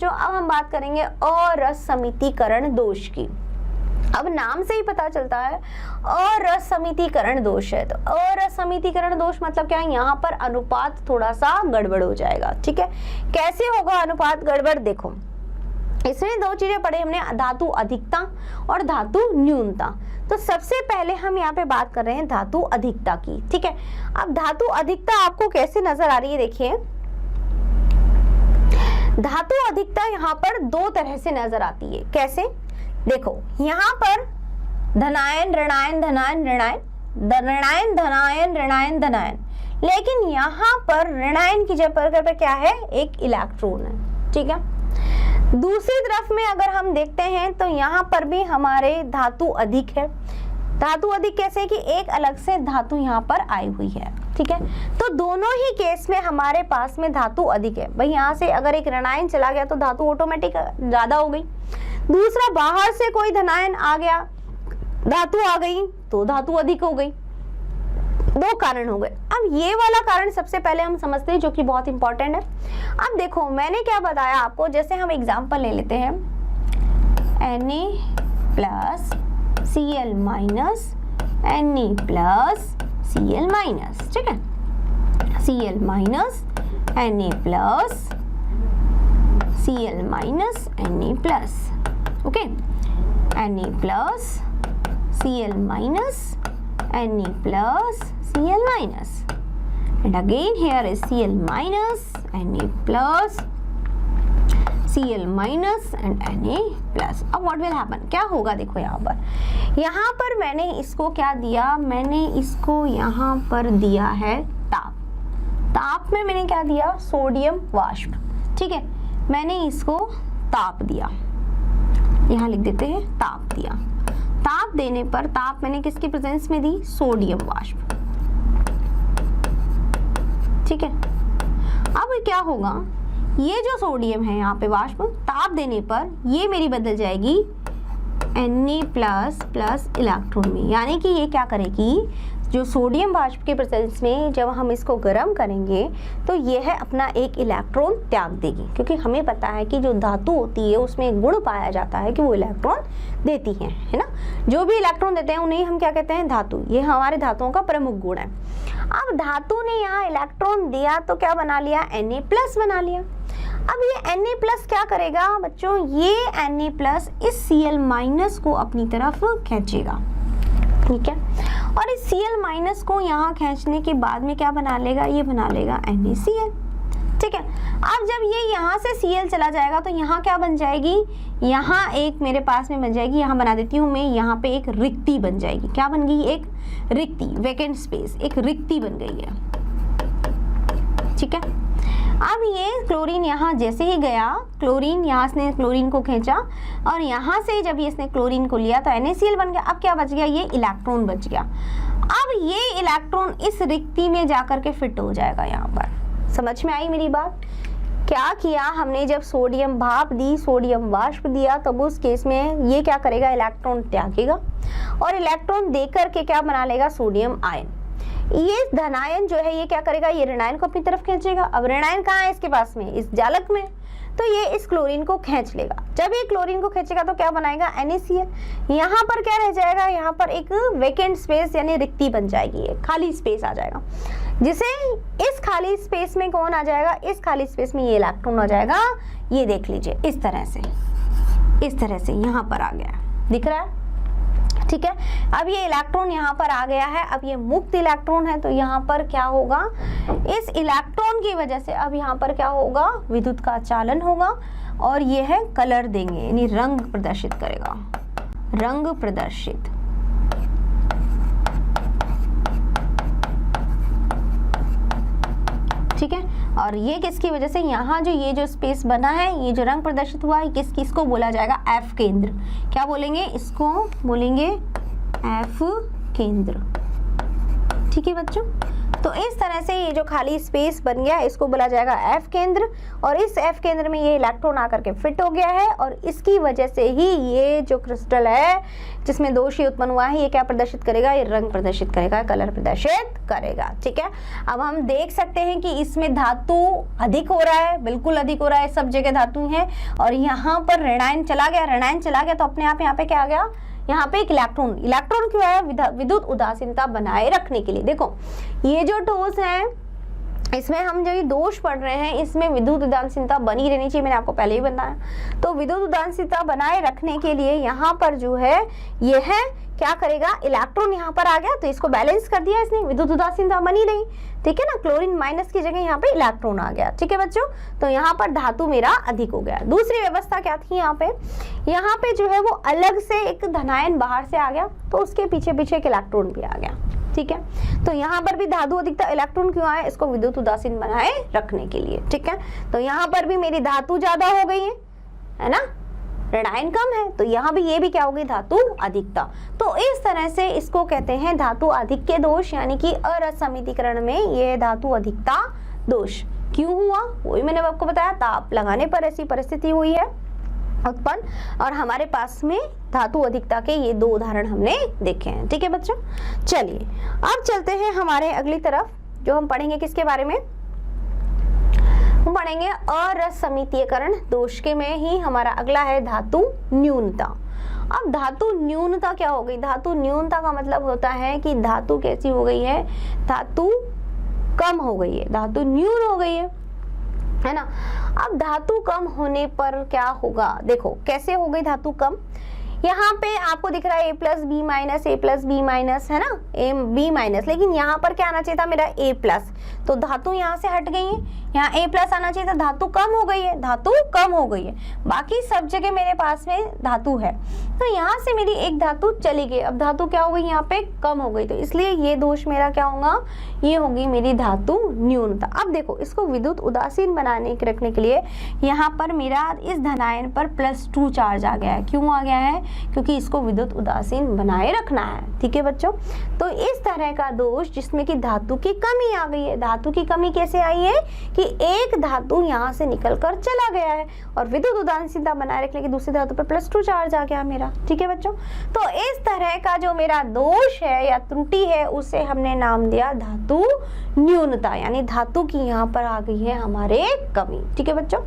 जो अब हम बात करेंगे अरसमितीकरण दोष की। अब नाम से ही पता चलता है अरसमितीकरण दोष है। तो अरसमितीकरण दोष मतलब क्या है, यहाँ पर अनुपात थोड़ा सा गड़बड़ हो जाएगा। ठीक है, कैसे होगा अनुपात गड़बड़, देखो इसमें दो चीजें पढ़े हमने, धातु अधिकता और धातु न्यूनता। तो सबसे पहले हम यहाँ पे बात कर रहे हैं धातु अधिकता की। ठीक है, अब धातु अधिकता आपको कैसे नजर आ रही है, देखिए धातु अधिकता यहाँ पर दो तरह से नजर आती है। कैसे, देखो यहाँ पर धनायन ऋणायन धनायन ऋणायन ऋणायन धनायन ऋणायन धनायन, लेकिन यहाँ पर ऋणायन की जगह पर क्या है, एक इलेक्ट्रॉन है। ठीक है, दूसरी तरफ में अगर हम देखते हैं तो यहाँ पर भी हमारे धातु अधिक है। धातु अधिक कैसे कि एक अलग से धातु यहाँ पर आई हुई है। ठीक है, तो दोनों ही केस में हमारे पास में धातु अधिक है। भाई यहाँ से अगर एक ऋणायन चला गया तो धातु ऑटोमेटिक ज्यादा हो गई, दूसरा बाहर से कोई धनायन आ गया, धातु आ गई तो धातु अधिक हो गई। दो कारण हो गए। अब ये वाला कारण सबसे पहले हम समझते हैं जो कि बहुत इंपॉर्टेंट है। अब देखो मैंने क्या बताया आपको, जैसे हम एग्जांपल ले लेते हैं Na plus Cl minus Na plus Cl minus. ठीक है, Cl minus Na plus Cl minus Na plus, okay, Na plus Cl minus Na plus Cl minus, and again here is Cl minus Na plus Cl minus and Na plus. अब what will happen, क्या होगा, देखो यहाँ पर मैंने इसको क्या दिया, मैंने इसको यहाँ पर दिया है ताप। ताप में मैंने क्या दिया, सोडियम वाष्प। ठीक है, मैंने इसको ताप दिया, यहाँ लिख देते हैं ताप दिया। ताप देने पर, ताप मैंने किसकी प्रेजेंस में दी, सोडियम वाष्प। ठीक है, अब क्या होगा, ये जो सोडियम है यहाँ पे वाष्प, ताप देने पर ये मेरी बदल जाएगी Na प्लस प्लस इलेक्ट्रॉन में, यानी कि ये क्या करेगी, जो सोडियम वाष्प के प्रेजेंस में जब हम इसको गर्म करेंगे तो यह अपना एक इलेक्ट्रॉन त्याग देगी, क्योंकि हमें पता है कि जो धातु होती है उसमें एक गुण पाया जाता है कि वो इलेक्ट्रॉन देती है ना। जो भी इलेक्ट्रॉन देते हैं उन्हें हम क्या कहते हैं, धातु। ये हमारे धातुओं का प्रमुख गुण है। अब धातु ने यहाँ इलेक्ट्रॉन दिया तो क्या बना लिया, Na प्लस बना लिया। अब ये Na प्लस क्या करेगा बच्चों, ये Na प्लस इस Cl माइनस को अपनी तरफ खींचेगा। ठीक है, और इस Cl माइनस को यहाँ खींचने के बाद में क्या बना लेगा, ये बना लेगा NaCl। ठीक है, अब जब ये यहाँ से Cl चला जाएगा तो यहाँ क्या बन जाएगी, यहाँ एक मेरे पास में बन जाएगी, यहाँ बना देती हूँ मैं, यहाँ पे एक रिक्ति बन जाएगी। क्या बन गई, एक रिक्ति, वैकेंट स्पेस, एक रिक्ति बन गई है। ठीक है, अब ये क्लोरीन यहाँ जैसे ही गया, क्लोरीन यहाँ से क्लोरीन को खींचा और यहाँ से जब ये इसने क्लोरीन को लिया तो NaCl बन गया। अब क्या बच गया, ये इलेक्ट्रॉन बच गया। अब ये इलेक्ट्रॉन इस रिक्ति में जाकर के फिट हो जाएगा यहाँ पर। समझ में आई मेरी बात, क्या किया हमने, जब सोडियम भाप दी, सोडियम वाष्प दिया, तब उस केस में ये क्या करेगा, इलेक्ट्रॉन त्यागेगा और इलेक्ट्रॉन देकर के क्या बना लेगा, सोडियम आयन। ये धनायन जो है ये क्या करेगा, ये ऋणायन को अपनी तरफ खींचेगा। अब ऋणायन कहाँ है इसके पास में, इस जालक में, तो ये इस क्लोरीन को खींच लेगा। जब ये क्लोरीन को खींचेगा तो क्या बनाएगा, NaCl। यहाँ पर क्या रह जाएगा, यहाँ पर एक वेकेंट स्पेस यानी रिक्ति बन जाएगी, एक खाली स्पेस आ जाएगा, जिसे इस खाली स्पेस में कौन आ जाएगा, इस खाली स्पेस में ये इलेक्ट्रॉन आ जाएगा। ये देख लीजिए इस तरह से यहाँ पर आ गया, दिख रहा है। ठीक है, अब ये इलेक्ट्रॉन यहाँ पर आ गया है। अब ये मुक्त इलेक्ट्रॉन है तो यहाँ पर क्या होगा, इस इलेक्ट्रॉन की वजह से अब यहाँ पर क्या होगा, विद्युत का चालन होगा और ये है कलर देंगे, यानी रंग प्रदर्शित करेगा, रंग प्रदर्शित। ठीक है, और ये किसकी वजह से, यहाँ जो ये जो स्पेस बना है, ये जो रंग प्रदर्शित हुआ है, किसको बोला जाएगा, F केंद्र। क्या बोलेंगे, इसको बोलेंगे F केंद्र। ठीक है बच्चों, तो इस तरह से ये जो खाली स्पेस बन गया इसको बोला जाएगा एफ केंद्र, और इस एफ केंद्र में ये इलेक्ट्रॉन आकर के फिट हो गया है, और इसकी वजह से ही ये जो क्रिस्टल है जिसमें दोष उत्पन्न हुआ है ये क्या प्रदर्शित करेगा, ये रंग प्रदर्शित करेगा, कलर प्रदर्शित करेगा। ठीक है, अब हम देख सकते हैं कि इसमें धातु अधिक हो रहा है, बिल्कुल अधिक हो रहा है, सब जगह धातु है, और यहाँ पर ऋणायन चला गया, ऋणायन चला गया तो अपने आप यहाँ पे क्या आ गया, यहाँ पे एक इलेक्ट्रॉन, इलेक्ट्रॉन क्यों आया, विद्युत उदासीनता बनाए रखने के लिए। देखो ये जो ठोस है इसमें हम जो ये दोष पढ़ रहे हैं इसमें विद्युत उदासीनता बनी रहनी चाहिए, मैंने आपको पहले ही बताया। तो विद्युत उदासीनता बनाए रखने के लिए यहाँ पर जो है ये है क्या करेगा, इलेक्ट्रॉन यहाँ पर आ गया तो इसको बैलेंस कर दिया इसने, विद्युत उदासीनता बनी रही। ठीक है ना, क्लोरीन माइनस की जगह यहाँ पे इलेक्ट्रॉन आ गया। ठीक है बच्चों, तो यहाँ पर धातु मेरा अधिक हो गया। दूसरी व्यवस्था क्या थी यहाँ पे जो है वो अलग से एक धनायन बाहर से आ गया तो उसके पीछे पीछे एक इलेक्ट्रॉन भी आ गया। ठीक है, तो यहाँ पर भी धातु अधिकता, इलेक्ट्रॉन क्यों आया, इसको विद्युत उदासीन बनाए रखने के लिए। ठीक है, तो यहाँ पर भी मेरी धातु ज्यादा हो गई है ना, ऋणायन कम है, तो यहाँ भी ये भी क्या होगी, धातु अधिकता। तो इस तरह से इसको कहते हैं धातु अधिक के दोष, यानी कि असमितीकरण में ये धातु अधिकता दोष क्यों हुआ, वही मैंने आपको बताया, ताप लगाने पर ऐसी परिस्थिति हुई है उत्पन्न, और हमारे पास में धातु अधिकता के ये दो उदाहरण हमने देखे हैं। ठीक है बच्चों, चलिए अब चलते हैं हमारे अगली तरफ, जो हम पढ़ेंगे किसके बारे में, हम पढ़ेंगे असमितीयकरण दोष के में ही हमारा अगला है धातु न्यूनता। अब धातु न्यूनता क्या हो गई, धातु न्यूनता का मतलब होता है कि धातु कैसी हो गई है, धातु कम हो गई है, धातु न्यून हो गई है ना। अब धातु कम होने पर क्या होगा, देखो कैसे हो गई धातु कम, यहाँ पे आपको दिख रहा है A plus B minus, A plus B minus है ना, ए बी माइनस, लेकिन यहाँ पर क्या आना चाहिए था मेरा A प्लस, तो धातु यहाँ से हट गई है, यहाँ A प्लस आना चाहिए था, धातु कम हो गई है, धातु कम हो गई है, बाकी सब जगह मेरे पास में धातु है, तो यहाँ से मेरी एक धातु चली गई, अब धातु क्या हो गई, यहाँ पे कम हो गई, तो इसलिए ये दोष मेरा क्या होगा, ये होगी मेरी धातु न्यूनता। अब देखो इसको विद्युत उदासीन बनाने के रखने के लिए यहाँ पर मेरा इस धनायन पर +2 चार्ज आ गया है, क्यों आ गया है, क्योंकि इसको विद्युत उदासीन बनाए रखना है। ठीक है बच्चों, तो इस तरह का दोष जिसमें कि धातु की कमी आ गई है, धातु की कमी कैसे आई है कि एक धातु यहाँ से निकल कर चला गया है और विद्युत उदासीनता बनाए रखने की दूसरी धातु पर +2 चार्ज आ गया मेरा। ठीक है बच्चों, तो इस तरह का जो मेरा दोष है या त्रुटि है उसे हमने नाम दिया धातु न्यूनता, यानी धातु की यहाँ पर आ गई है हमारे कमी। ठीक है बच्चों,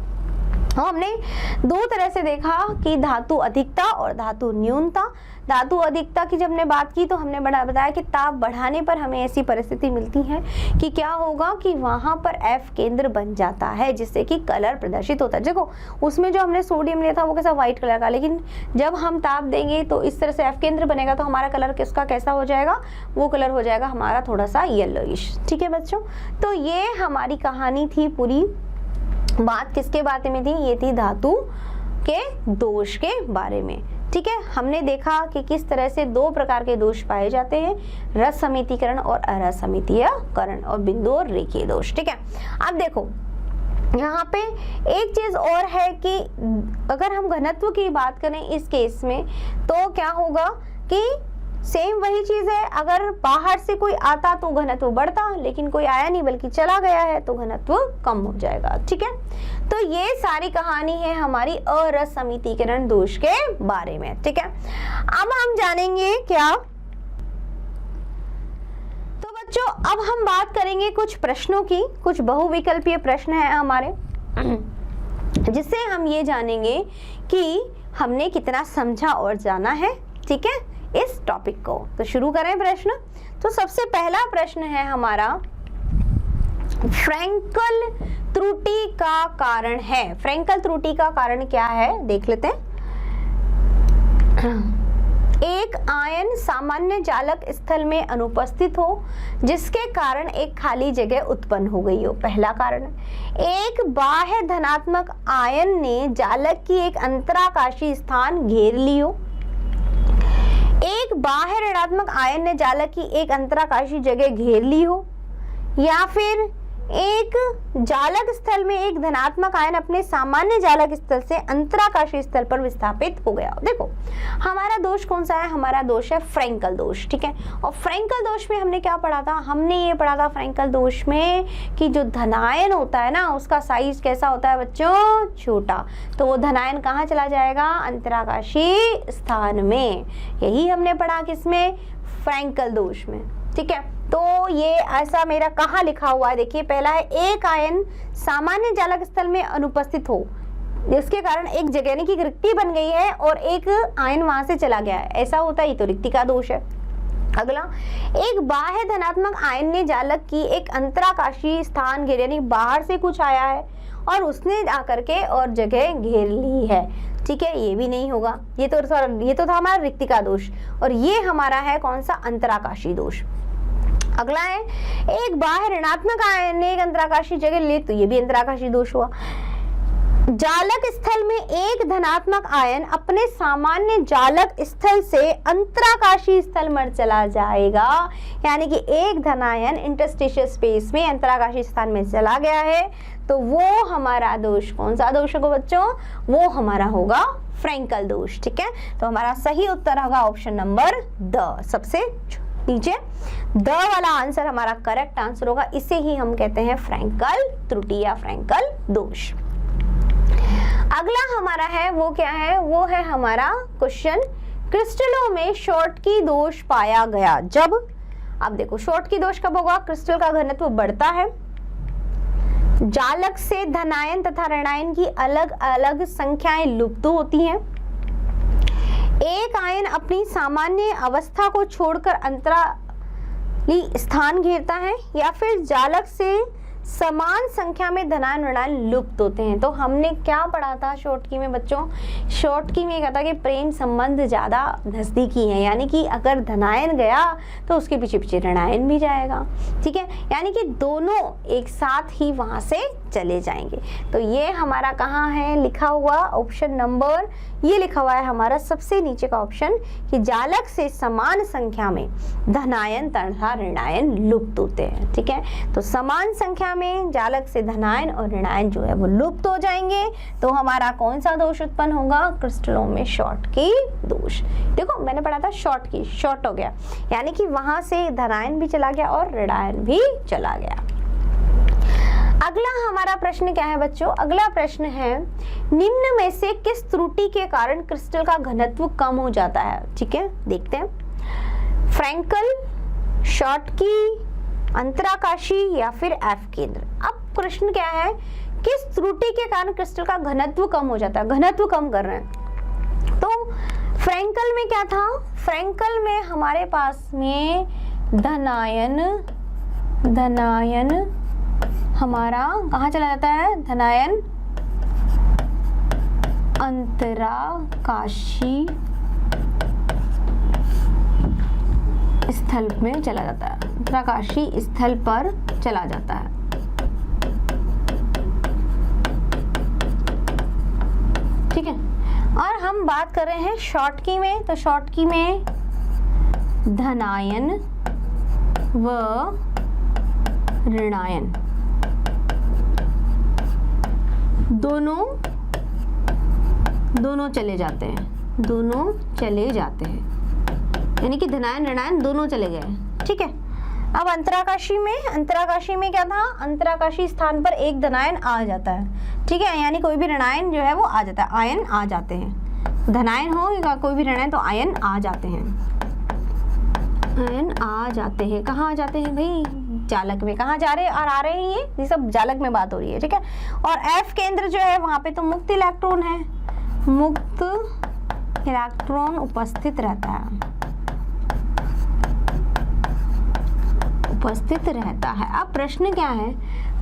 हमने दो तरह से देखा कि धातु अधिकता और धातु न्यूनता। धातु अधिकता की जब हमने बात की तो हमने बताया कि ताप बढ़ाने पर हमें ऐसी परिस्थिति मिलती है कि क्या होगा कि वहां पर F केंद्र बन जाता है जिससे कि कलर प्रदर्शित होता है। देखो उसमें जो हमने सोडियम लिया था वो कैसा व्हाइट कलर का, लेकिन जब हम ताप देंगे तो इस तरह से F केंद्र बनेगा तो हमारा कलर किसका कैसा हो जाएगा, वो कलर हो जाएगा हमारा थोड़ा सा येलोइश। ठीक है बच्चों, तो ये हमारी कहानी थी पूरी। बात किसके बारे में थी, ये थी धातु के दोष के बारे में। ठीक है, हमने देखा कि किस तरह से दो प्रकार के दोष पाए जाते हैं, रसमितीकरण और असमितीयकरण, और बिंदु और रेखीय दोष। ठीक है, अब देखो यहाँ पे एक चीज और है कि अगर हम घनत्व की बात करें इस केस में तो क्या होगा कि सेम वही चीज है, अगर बाहर से कोई आता तो घनत्व बढ़ता, लेकिन कोई आया नहीं बल्कि चला गया है तो घनत्व कम हो जाएगा। ठीक है, तो ये सारी कहानी है हमारी असमितीकरण दोष के बारे में। ठीक है, अब हम जानेंगे क्या, तो बच्चों अब हम बात करेंगे कुछ प्रश्नों की, कुछ बहुविकल्पीय प्रश्न है हमारे, जिससे हम ये जानेंगे कि हमने कितना समझा और जाना है। ठीक है, इस टॉपिक को तो शुरू करें प्रश्न। तो सबसे पहला प्रश्न है हमारा, फ्रैंकल त्रुटि का कारण है। फ्रैंकल त्रुटि का कारण क्या है देख लेते हैं। एक आयन सामान्य जालक स्थल में अनुपस्थित हो जिसके कारण एक खाली जगह उत्पन्न हो गई हो, पहला कारण। एक बाह्य धनात्मक आयन ने जालक की एक अंतराकाशी स्थान घेर ली हो। एक बाह्य ऋणात्मक आयन ने जालक की एक अंतराकाशी जगह घेर ली हो, या फिर एक जालक स्थल में एक धनात्मक आयन अपने सामान्य जालक स्थल से अंतराकाशी स्थल पर विस्थापित हो गया। देखो हमारा दोष कौन सा है, हमारा दोष है फ्रैंकल दोष, ठीक है। और फ्रैंकल दोष में हमने क्या पढ़ा था, हमने ये पढ़ा था फ्रैंकल दोष में कि जो धनायन होता है ना उसका साइज कैसा होता है बच्चों, छोटा, तो वो धनायन कहाँ चला जाएगा, अंतराकाशी स्थान में। यही हमने पढ़ा किसमें, फ्रैंकल दोष में, ठीक है। तो ये ऐसा मेरा कहाँ लिखा हुआ है, देखिए पहला है एक आयन सामान्य जालक स्थल में अनुपस्थित हो, जिसके कारण एक जगह यानी कि रिक्ति बन गई है और एक आयन वहां से चला गया है, ऐसा होता है, ये तो रिक्ति का दोष है। अगला, एक बाह्य धनात्मक आयन ने जालक की एक अंतराकाशी स्थान घेर, यानी बाहर से कुछ आया है और उसने आकर के और जगह घेर ली है, ठीक है, ये भी नहीं होगा, ये तो था हमारा रिक्ति का दोष, और ये हमारा है कौन सा, अंतराकाशी दोष। अगला है एक बाह्य ऋणात्मक आयन ने एक अंतराकाशी जगह ले, तो ये भी अंतराकाशी दोष हुआ। जालक स्थल में एक धनात्मक आयन अपने सामान्य जालक स्थल से अंतराकाशी स्थल में चला जाएगा, यानी कि एक धनायन इंटरस्टिशियल स्पेस में अंतराकाशी स्थान में चला गया है, तो वो हमारा दोष कौन सा दोष होगा बच्चों, वो हमारा होगा फ्रैंकल दोष, ठीक है। तो हमारा सही उत्तर होगा ऑप्शन नंबर द, सबसे नीचे द वाला आंसर हमारा करेक्ट आंसर होगा। इसे ही हम कहते हैं फ्रैंकल त्रुटि या फ्रैंकल दोष। अगला हमारा है वो क्या है, वो है हमारा क्वेश्चन, क्रिस्टलों में शॉर्टकी दोष पाया गया जब, अब देखो शॉर्टकी दोष कब होगा, क्रिस्टल का घनत्व बढ़ता है, जालक से धनायन तथा ऋणायन की अलग अलग संख्याएं लुप्त होती हैं, एक आयन अपनी सामान्य अवस्था को छोड़कर अंतराली स्थान घेरता है, या फिर जालक से समान संख्या में धनायन ऋणायन लुप्त होते हैं। तो हमने क्या पढ़ा था शॉर्टकी में बच्चों, शॉर्टकी में कहता कि प्रेम संबंध ज्यादा नजदीकी है, यानी कि अगर धनायन गया तो उसके पीछे पीछे ऋणायन भी जाएगा, ठीक है, यानी कि दोनों एक साथ ही वहां से चले जाएंगे। तो ये हमारा कहाँ है लिखा हुआ, ऑप्शन नंबर ये लिखा हुआ है हमारा सबसे नीचे का ऑप्शन, कि जालक से समान संख्या में धनायन तथा ऋणायन लुप्त होते हैं, ठीक है। तो समान संख्या में जालक से धनायन और ऋणायन जो है वो लुप्त हो जाएंगे, तो हमारा कौन सा दोष उत्पन्न होगा, क्रिस्टलों में शॉर्टकी दोष। देखो मैंने पढ़ा था शॉर्टकी, शॉर्ट हो गया, यानी कि वहां से धनायन भी चला गया और ऋणायन भी चला गया। अगला हमारा प्रश्न क्या है बच्चों, अगला प्रश्न है, निम्न में से किस त्रुटि के कारण क्रिस्टल का घनत्व कम हो जाता है, ठीक है, देखते हैं, फ्रैंकल, शॉर्टकी, अंतराकाशी या फिर एफ केंद्र। अब प्रश्न क्या है, किस त्रुटि के कारण क्रिस्टल का घनत्व कम हो जाता है, घनत्व कम कर रहे हैं। तो फ्रैंकल में क्या था, फ्रैंकल में हमारे पास में धनायन हमारा कहाँ चला जाता है, धनायन अंतराकाशी स्थल में चला जाता है, अंतराकाशी स्थल पर चला जाता है, ठीक है। और हम बात कर रहे हैं शॉर्टकी में, तो शॉर्टकी में धनायन व ऋणायन दोनों चले जाते हैं, यानी कि धनायन ऋणायन दोनों चले गए, ठीक है। अब अंतराकाशी में क्या था, अंतराकाशी स्थान पर एक धनायन आ जाता है, ठीक है, यानी कोई भी ऋणायन जो है वो आ जाता है, आयन आ जाते हैं, धनायन हो या कोई भी ऋणायन तो आयन आ जाते हैं, आयन आ जाते हैं, कहाँ आ जाते हैं भाई, जालक में, कहाँ जा रहे हैं और आ रहे हैं, ये सब जालक में बात हो रही है, ठीक है। और एफ केंद्र जो है वहां पे तो मुक्त इलेक्ट्रॉन है, मुक्त इलेक्ट्रॉन उपस्थित रहता है। अब प्रश्न क्या है,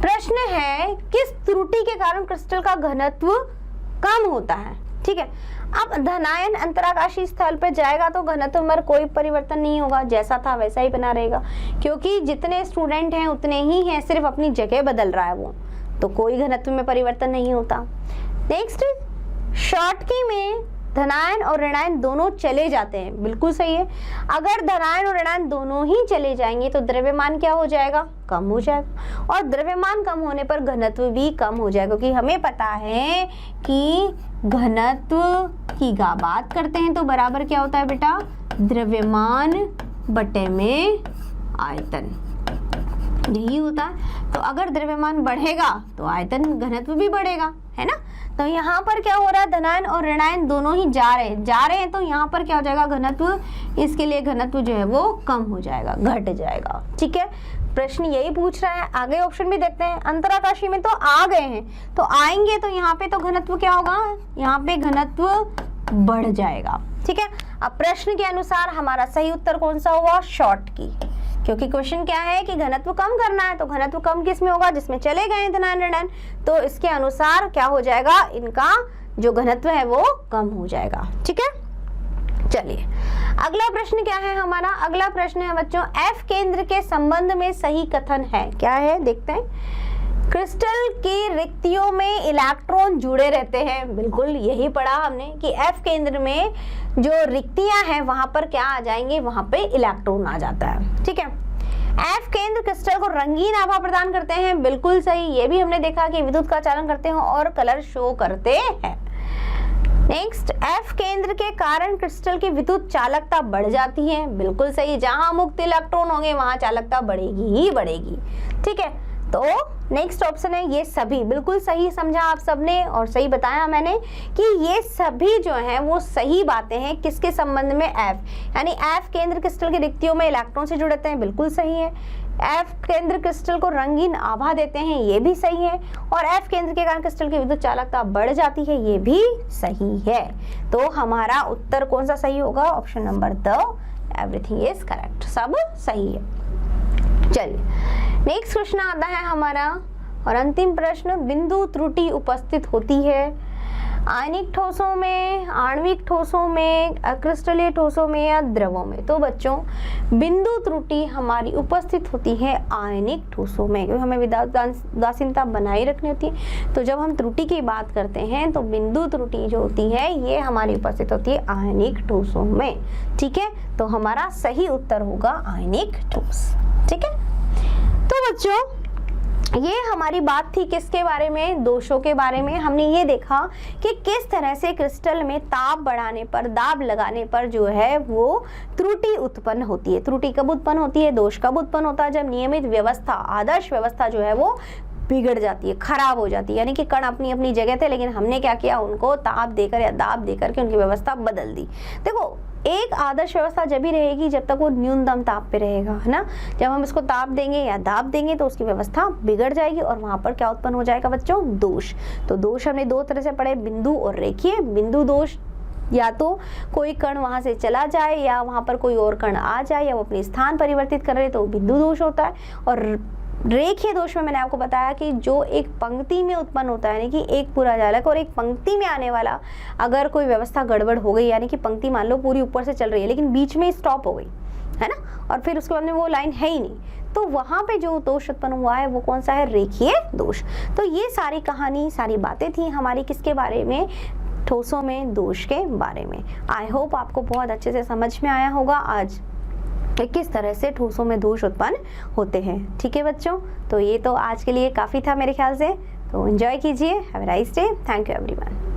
प्रश्न है किस त्रुटि के कारण क्रिस्टल का घनत्व कम होता है, ठीक है। अब धनायन अंतराकाशी स्थल पर जाएगा तो घनत्व में कोई परिवर्तन नहीं होगा, जैसा था वैसा ही बना रहेगा, क्योंकि जितने स्टूडेंट हैं उतने ही हैं, सिर्फ अपनी जगह बदल रहा है वो, तो कोई घनत्व में परिवर्तन नहीं होता। नेक्स्ट, शॉर्टकी में धनायन और ऋणायन दोनों चले जाते हैं, बिल्कुल सही है। अगर धनायन और ऋणायन दोनों ही चले जाएंगे तो द्रव्यमान क्या हो जाएगा, कम हो जाएगा, और द्रव्यमान कम होने पर घनत्व भी कम हो जाएगा, क्योंकि हमें पता है कि घनत्व की बात करते हैं तो बराबर क्या होता है बेटा, द्रव्यमान बटे में आयतन, यही होता है। तो अगर द्रव्यमान बढ़ेगा तो आयतन घनत्व भी बढ़ेगा, है ना। तो यहाँ पर क्या हो रहा है, धनायन और ऋणायन दोनों ही जा रहे हैं, तो यहाँ पर क्या हो जाएगा, घनत्व, इसके लिए घनत्व जो है वो कम हो जाएगा, घट जाएगा। ठीक है, प्रश्न यही पूछ रहा है। आगे ऑप्शन भी देखते हैं। अंतराकाशी में तो आ गए हैं, तो आएंगे तो यहाँ पे तो घनत्व क्या होगा, यहाँ पे घनत्व बढ़ जाएगा। ठीक है, अब प्रश्न के अनुसार हमारा सही उत्तर कौन सा हुआ, शॉर्ट की, क्योंकि क्वेश्चन क्या है कि घनत्व कम करना है, तो घनत्व कम किस में होगा, जिसमें चले गए धनायन ऋणायन, तो इसके अनुसार क्या हो जाएगा, इनका जो घनत्व है वो कम हो जाएगा। ठीक है, चलिए अगला प्रश्न क्या है हमारा, अगला प्रश्न है बच्चों, एफ केंद्र के संबंध में सही कथन है, क्या है देखते हैं। क्रिस्टल की रिक्तियों में इलेक्ट्रॉन जुड़े रहते हैं, बिल्कुल यही पढ़ा हमने कि एफ केंद्र में जो रिक्तियां हैं वहां पर क्या आ जाएंगे, वहां पे इलेक्ट्रॉन आ जाता है। ठीक है, एफ केंद्र क्रिस्टल को रंगीन आभा प्रदान करते हैं, बिल्कुल सही, ये भी हमने देखा कि विद्युत का चालन करते हैं और कलर शो करते हैं। नेक्स्ट, एफ केंद्र के कारण क्रिस्टल की विद्युत चालकता बढ़ जाती है, बिल्कुल सही, जहां मुक्त इलेक्ट्रॉन होंगे वहां चालकता बढ़ेगी ही बढ़ेगी। ठीक है, तो नेक्स्ट ऑप्शन है ये सभी, बिल्कुल सही समझा आप सबने और सही बताया मैंने कि ये सभी जो हैं वो सही बातें हैं किसके संबंध में, एफ, यानी एफ केंद्र क्रिस्टल की रिक्तियों में इलेक्ट्रॉन से जुड़ते हैं, बिल्कुल सही है। एफ केंद्र क्रिस्टल को रंगीन आभा देते हैं, ये भी सही है, और एफ केंद्र के कारण क्रिस्टल की विद्युत चालकता बढ़ जाती है, ये भी सही है। तो हमारा उत्तर कौन सा सही होगा, option number the, everything is correct, सब सही है। चलिए नेक्स्ट क्वेश्चन आता है हमारा, और अंतिम प्रश्न, बिंदु त्रुटि उपस्थित होती है आयनिक ठोसों में, आणविक ठोसों में, अक्रिस्टलीय ठोसों में या द्रवों में। तो बच्चों बिंदु त्रुटि हमारी उपस्थित होती है आयनिक ठोसों में, क्योंकि हमें उदासीनता बनाए रखनी होती है। तो जब हम त्रुटि की बात करते हैं तो बिंदु त्रुटि जो होती है ये हमारी उपस्थित होती है आयनिक ठोसों में। ठीक है, तो हमारा सही उत्तर होगा आयनिक ठोस। ठीक है, तो बच्चों ये हमारी बात थी किसके बारे में, दोषों के बारे में। हमने ये देखा कि किस तरह से क्रिस्टल में ताप बढ़ाने पर, दाब लगाने पर जो है वो त्रुटि उत्पन्न होती है। त्रुटि कब उत्पन्न होती है, दोष कब उत्पन्न होता है, जब नियमित व्यवस्था, आदर्श व्यवस्था जो है वो बिगड़ जाती है, खराब हो जाती है, यानी कि कण अपनी अपनी जगह थे लेकिन हमने क्या किया, उनको ताप देकर या दाब देकर के उनकी व्यवस्था बदल दी। देखो एक आदर्श व्यवस्था जब भी रहेगी जब तक वो न्यूनतम ताप पे रहेगा, है ना। जब हम इसको ताप देंगे या दाब देंगे तो उसकी व्यवस्था बिगड़ जाएगी और वहां पर क्या उत्पन्न हो जाएगा बच्चों, दोष। तो दोष हमने दो तरह से पढ़े, बिंदु और रेखीय। बिंदु दोष या तो कोई कण वहां से चला जाए या वहां पर कोई और कण आ जाए या वो अपने स्थान परिवर्तित कर रहे तो बिंदु दोष होता है। और रेखीय दोष में मैंने आपको बताया कि जो एक पंक्ति में उत्पन्न होता है, यानी कि एक पूरा जालक और एक पंक्ति में आने वाला, अगर कोई व्यवस्था गड़बड़ हो गई, यानी कि पंक्ति मान लो पूरी ऊपर से चल रही है लेकिन बीच में स्टॉप हो गई, है ना, और फिर उसके बाद में वो लाइन है ही नहीं, तो वहां पे जो दोष उत्पन्न हुआ है वो कौन सा है, रेखीय दोष। तो ये सारी कहानी, सारी बातें थी हमारी किसके बारे में, ठोसों में दोष के बारे में। आई होप आपको बहुत अच्छे से समझ में आया होगा आज किस तरह से ठोसों में दोष उत्पन्न होते हैं। ठीक है बच्चों, तो ये तो आज के लिए काफ़ी था मेरे ख्याल से, तो एंजॉय कीजिए। Have a nice day, thank you everyone.